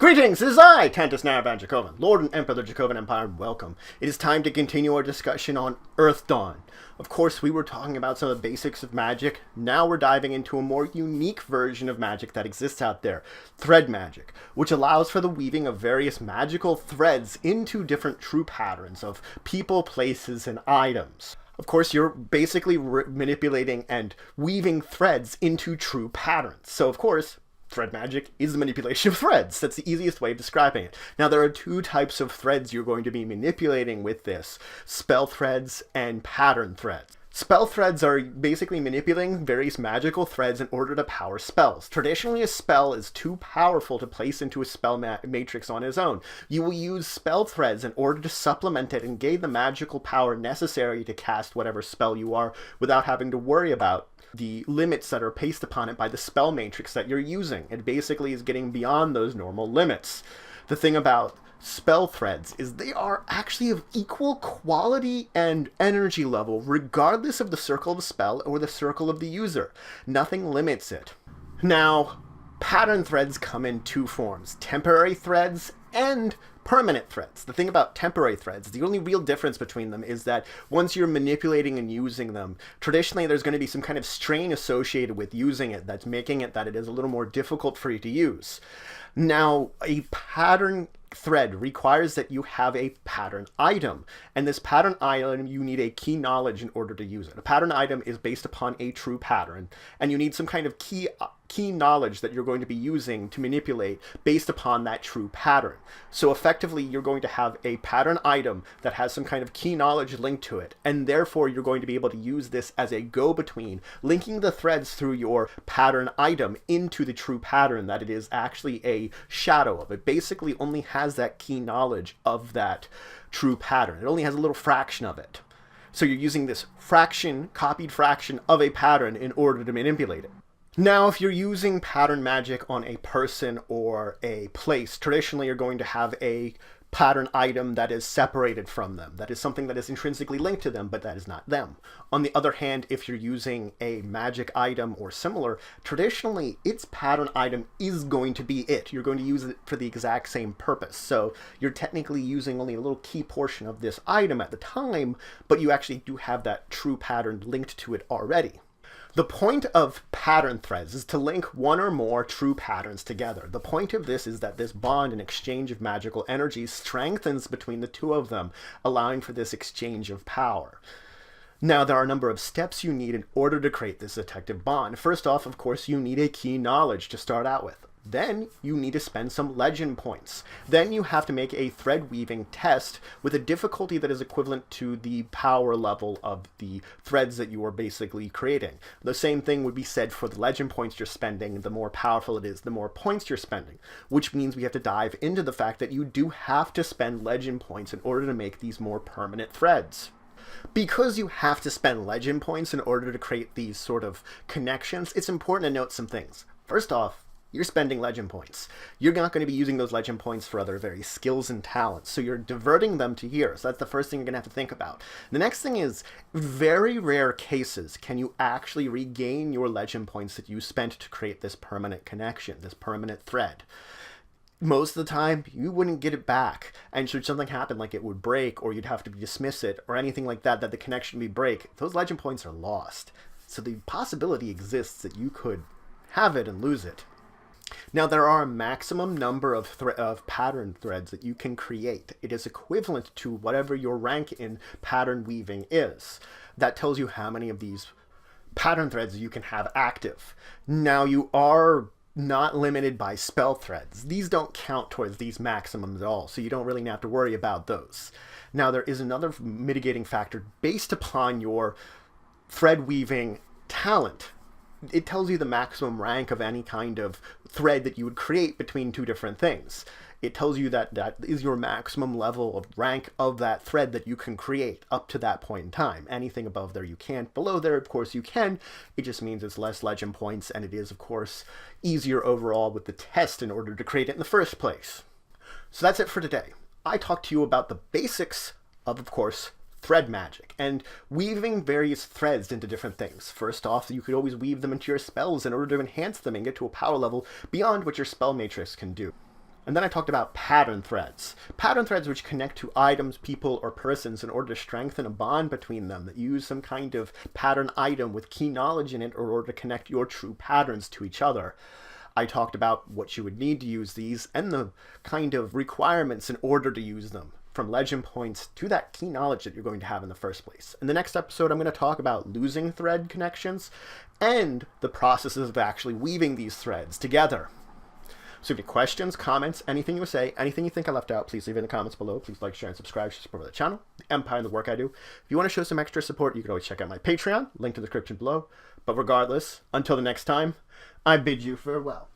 Greetings, this is I, Tantus Naraban Dracovin, Lord and Emperor of the Dracovin Empire, and welcome. It is time to continue our discussion on EARTHDAWN. Of course, we were talking about some of the basics of magic. Now we're diving into a more unique version of magic that exists out there, thread magic, which allows for the weaving of various magical threads into different true patterns of people, places, and items. Of course, you're basically manipulating and weaving threads into true patterns. So, of course, thread magic is the manipulation of threads. That's the easiest way of describing it. Now, there are two types of threads you're going to be manipulating with this: spell threads and pattern threads. Spell threads are basically manipulating various magical threads in order to power spells. Traditionally, a spell is too powerful to place into a spell matrix on its own. You will use spell threads in order to supplement it and gain the magical power necessary to cast whatever spell you are without having to worry about the limits that are placed upon it by the spell matrix that you're using. It basically is getting beyond those normal limits. The thing about spell threads is they are actually of equal quality and energy level regardless of the circle of the spell or the circle of the user. Nothing limits it. Now, pattern threads come in two forms: temporary threads and permanent threads. The thing about temporary threads, the only real difference between them is that once you're manipulating and using them, traditionally there's going to be some kind of strain associated with using it that's making it that it is a little more difficult for you to use. Now, a pattern thread requires that you have a pattern item, and this pattern item, you need a key knowledge in order to use it. A pattern item is based upon a true pattern, and you need some kind of key knowledge that you're going to be using to manipulate based upon that true pattern. So effectively, you're going to have a pattern item that has some kind of key knowledge linked to it, and therefore you're going to be able to use this as a go-between, linking the threads through your pattern item into the true pattern that it is actually a shadow of. It basically only has that key knowledge of that true pattern. It only has a little fraction of it. So you're using this fraction, copied fraction of a pattern in order to manipulate it. Now, if you're using pattern magic on a person or a place, traditionally you're going to have a pattern item that is separated from them. That is something that is intrinsically linked to them, but that is not them. On the other hand, if you're using a magic item or similar, traditionally its pattern item is going to be it. You're going to use it for the exact same purpose. So you're technically using only a little key portion of this item at the time, but you actually do have that true pattern linked to it already. The point of pattern threads is to link one or more true patterns together. The point of this is that this bond and exchange of magical energy strengthens between the two of them, allowing for this exchange of power. Now, there are a number of steps you need in order to create this effective bond. First off, of course, you need a key knowledge to start out with. Then you need to spend some legend points. Then you have to make a thread weaving test with a difficulty that is equivalent to the power level of the threads that you are basically creating. The same thing would be said for the legend points you're spending. The more powerful it is, the more points you're spending, which means we have to dive into the fact that you do have to spend legend points in order to make these more permanent threads. Because you have to spend legend points in order to create these sort of connections, it's important to note some things. First off, you're spending legend points. You're not going to be using those legend points for other various skills and talents, so you're diverting them to here. So that's the first thing you're going to have to think about. The next thing is, very rare cases can you actually regain your legend points that you spent to create this permanent connection, this permanent thread. Most of the time, you wouldn't get it back, and should something happen like it would break, or you'd have to dismiss it, or anything like that, that the connection would break, those legend points are lost. So the possibility exists that you could have it and lose it. Now, there are a maximum number of pattern threads that you can create. It is equivalent to whatever your rank in pattern weaving is. That tells you how many of these pattern threads you can have active. Now, you are not limited by spell threads. These don't count towards these maximums at all, so you don't really have to worry about those. Now, there is another mitigating factor based upon your thread weaving talent. It tells you the maximum rank of any kind of thread that you would create between two different things. It tells you that that is your maximum level of rank of that thread that you can create up to that point in time. Anything above there you can't. Below there, of course, you can. It just means it's less legend points, and it is, of course, easier overall with the test in order to create it in the first place. So that's it for today. I talked to you about the basics of course, thread magic, and weaving various threads into different things. First off, you could always weave them into your spells in order to enhance them and get to a power level beyond what your spell matrix can do. And then I talked about pattern threads. Pattern threads which connect to items, people, or persons in order to strengthen a bond between them, that use some kind of pattern item with key knowledge in it in order to connect your true patterns to each other. I talked about what you would need to use these and the kind of requirements in order to use them, from legend points to that key knowledge that you're going to have in the first place. In the next episode, I'm going to talk about losing thread connections and the processes of actually weaving these threads together. So if you have any questions, comments, anything you would say, anything you think I left out, please leave it in the comments below. Please like, share, and subscribe to support the channel, the Empire, and the work I do. If you want to show some extra support, you can always check out my Patreon, link in the description below. But regardless, until the next time, I bid you farewell.